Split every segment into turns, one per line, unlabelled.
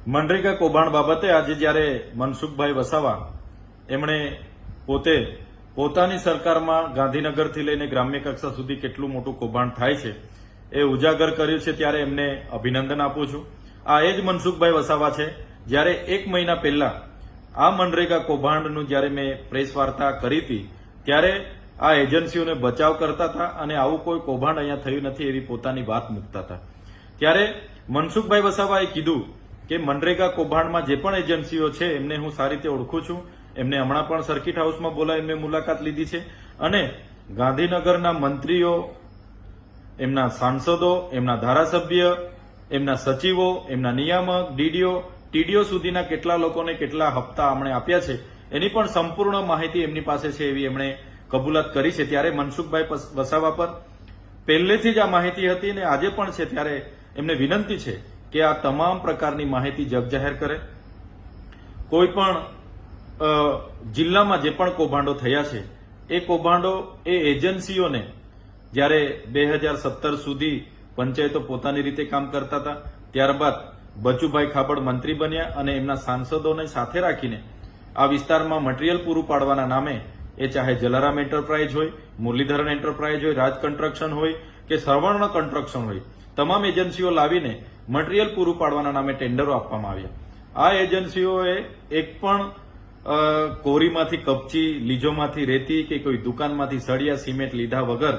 મનરેગા કૌભાંડ બાબતે આજે જ્યારે મનસુખભાઈ વસાવા એમણે પોતાની સરકારમાં ગાંધીનગરથી લઈને ગ્રામ્ય કક્ષા સુધી કેટલું મોટું કૌભાંડ થાય છે એ ઉજાગર કર્યું છે, ત્યારે એમને અભિનંદન આપું છું. આ એ જ મનસુખભાઈ વસાવા છે જ્યારે 1 મહિના પહેલા આ મનરેગા કૌભાંડનું જ્યારે મેં પ્રેસ વાર્તા કરી હતી ત્યારે આ એજન્સીઓને બચાવ કરતા હતા અને આવું કોઈ કૌભાંડ અહીંયા થયું નથી એવી પોતાની વાત મૂકતા હતા. ત્યારે મનસુખભાઈ વસાવાએ કીધું કે મનરેગા કૌભાંડમાં જે પણ એજન્સીઓ છે એમને હું સારી રીતે ઓળખું છું, એમને હમણાં પણ સર્કિટ હાઉસમાં બોલાવી મેં મુલાકાત લીધી છે અને ગાંધીનગરના મંત્રીઓ, એમના સાંસદો, એમના ધારાસભ્ય, એમના સચિવો, એમના નિયામક, ડીડીઓ, ટીડીઓ સુધીના કેટલા લોકોને કેટલા હપ્તા અમને આપ્યા છે એની પણ સંપૂર્ણ માહિતી એમની પાસે છે એવી એમણે કબૂલાત કરી છે. ત્યારે મનસુખભાઈ વસાવા પર પહેલેથી જ આ માહિતી હતી અને આજે પણ છે, ત્યારે એમને વિનંતી છે કે આ તમામ પ્રકારની માહિતી જગજાહેર કરે. કોઈ પણ જિલ્લામાં જે પણ કૌભાંડો થયા છે એ કૌભાંડો એ એજન્સીઓને જ્યારે 2017 સુધી પંચાયતો પોતાની રીતે કામ કરતા હતા, ત્યારબાદ બચુભાઈ ખાબડ મંત્રી બન્યા અને એમના સાંસદોને સાથે રાખીને આ વિસ્તારમાં મટીરીયલ પૂરું પાડવાના નામે એ ચાહે જલારામ એન્ટરપ્રાઇઝ હોય, મુરલીધરન એન્ટરપ્રાઇઝ હોય, રાજ કન્સ્ટ્રક્શન હોય કે સવર્ણ કન્સ્ટ્રક્શન હોય, તમામ એજન્સીઓ લાવીને મટીરીયલ પૂરું પાડવાના નામે ટેન્ડરો આપવામાં આવ્યા. આ એજન્સીઓએ એક પણ કોરીમાંથી કપચી, લીજોમાંથી રેતી કે કોઈ દુકાનમાંથી સળિયા સિમેન્ટ લીધા વગર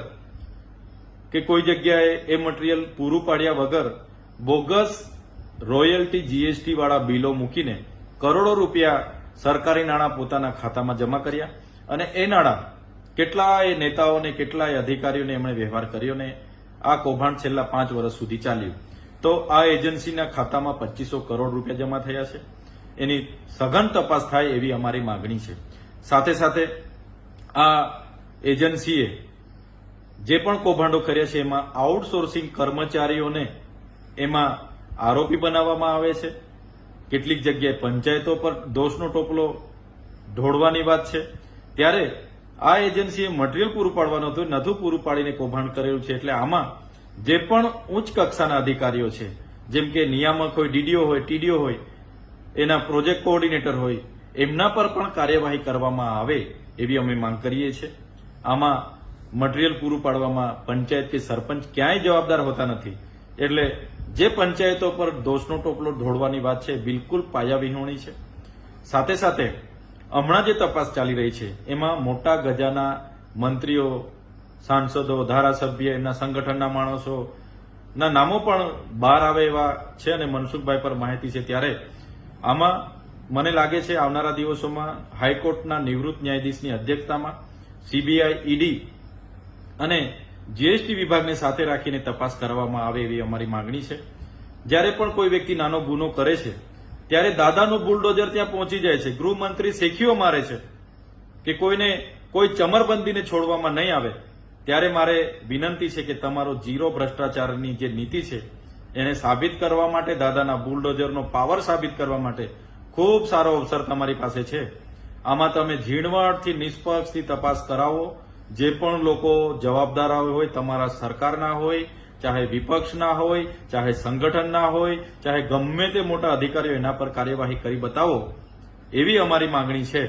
કે કોઈ જગ્યાએ એ મટીરીયલ પૂરું પાડ્યા વગર બોગસ રોયલ્ટી જીએસટી વાળા બિલો મૂકીને કરોડો રૂપિયા સરકારી નાણાં પોતાના ખાતામાં જમા કર્યા અને એ નાણાં કેટલાય નેતાઓને, કેટલાય અધિકારીઓને એમણે વ્યવહાર કર્યો ને આ કૌભાંડ છેલ્લા 5 વર્ષ સુધી ચાલ્યું. તો આ એજન્સીના ખાતામાં 2500 કરોડ રૂપિયા જમા થયા છે. એની સઘન તપાસ થાય એવી અમારી માંગણી છે. સાથે સાથે આ એજન્સીએ જે પણ કૌભાંડો કર્યા છે એમાં આઉટસોર્સિંગ કર્મચારીઓને એમાં આરોપી બનાવવામાં આવે છે. કેટલીક જગ્યાએ પંચાયતો પર દોષનો ટોપલો ઢોળવાની વાત છે. ત્યારે આ એજન્સીએ મટીરીયલ પૂરું પાડવાનું હતું, નતું પૂરું પાડીને કૌભાંડ કરેલું છે. એટલે આમાં જે પણ ઉચ્ચ કક્ષાના અધિકારીઓ છે, જેમ કે નિયામક હોય, ડીડીઓ હોય, ટીડીઓ હોય, એના પ્રોજેક્ટ કોઓર્ડિનેટર હોય, એમના પર પણ કાર્યવાહી કરવામાં આવે એવી અમે માંગ કરીએ છીએ. આમાં મટીરીયલ પૂરું પાડવામાં પંચાયત કે સરપંચ ક્યાંય જવાબદાર હોતા નથી. એટલે જે પંચાયતો પર દોષનો ટોપલો ઢોળવાની વાત છે બિલકુલ પાયાવિહોણી છે. સાથે સાથે હમણાં જે તપાસ ચાલી રહી છે એમાં મોટા ગજાના મંત્રીઓ, સાંસદો, ધારાસભ્ય, એમના સંગઠનના માણસોના નામો પણ બહાર આવે એવા છે અને મનસુખભાઈ પર માહિતી છે. ત્યારે આમાં મને લાગે છે આવનારા દિવસોમાં હાઈકોર્ટના નિવૃત્ત ન્યાયાધીશની અધ્યક્ષતામાં સીબીઆઈ, ઈડી અને જીએસટી વિભાગને સાથે રાખીને તપાસ કરવામાં આવે એવી અમારી માંગણી છે. જ્યારે પણ કોઈ વ્યક્તિ નાનો ગુનો કરે છે ત્યારે દાદાનું બુલડોઝર ત્યાં પહોંચી જાય છે, ગૃહમંત્રી શેખીઓ મારે છે કે કોઈને કોઈ ચમરબંધીને છોડવામાં નહીં આવે. ત્યારે મારે વિનંતી છે કે તમારો ઝીરો ભ્રષ્ટાચારની જે નીતિ છે એને સાબિત કરવા માટે, દાદાના બુલડોઝરનો પાવર સાબિત કરવા માટે ખૂબ સારો અવસર તમારી પાસે છે. આમાં તમે ઝીણવટથી, નિષ્પક્ષથી તપાસ કરાવો. જે પણ લોકો જવાબદાર હોય, તમારા સરકારના હોય, ચાહે વિપક્ષના હોય, ચાહે સંગઠનના હોય, ચાહે ગમે તે મોટા અધિકારીઓ, એના પર કાર્યવાહી કરી બતાવો એવી અમારી માંગણી છે.